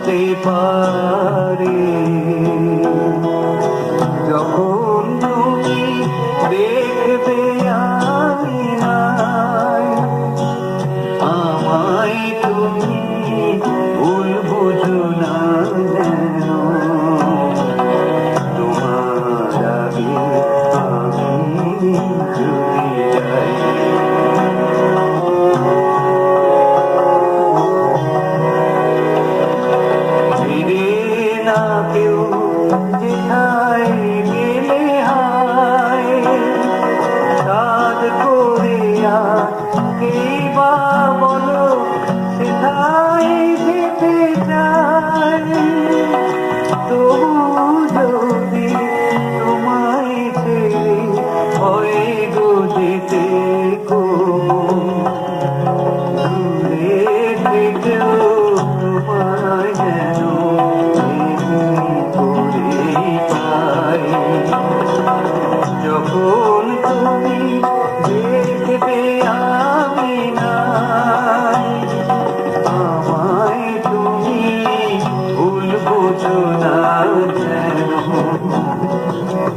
হতে পারে যখন তুমি দেখবে আয়নায় আমায় তুমি ভুল বুঝো না যেন তোমার আগে আমি চলে যাই কেউ যেথায় গেলে হায় সাদ করে আর কেই বা বলো সেথায় যেতে চায় তবু যদি তোমায় ছেড়ে হয় গো যেতে দূরে থেকেও তোমায় যেন যখন তুমি দেখবে আমি নাই আমায় তুমি ভুল বুঝো না যেন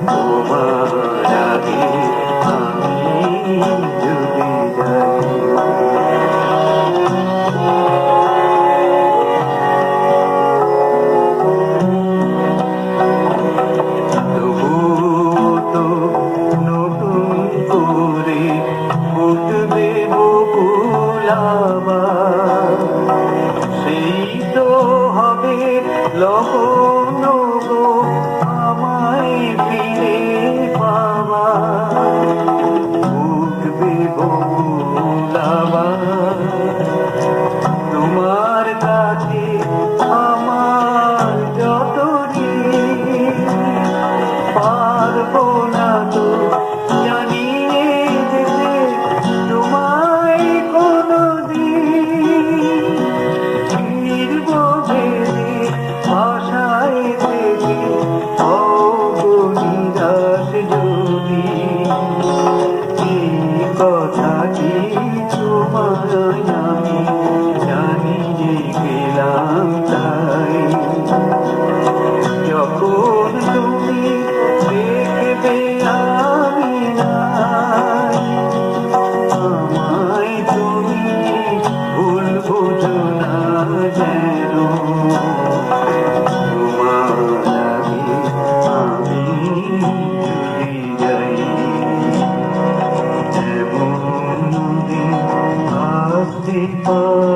তোমার আগে আমি যদি যাই সেই তো হবে লগন গো আমায় ফিরে পাওয়া উঠবে বকুল আবার তোমার কাছে আমার যত পারবো না তো জানি যেতে তোমায় কোনদিন ফিরবো ভেবে আশায় থেকে অগণিরাশ যদি এই কথাটি তোমায় আমি জানিয়ে গেলাম তাই যখন তুমি দেখবে আমি নাই আমায় তুমি ভুল বুঝো না যেন তোমার আগে আমি চলে যাই এমন দিন আসতে পারে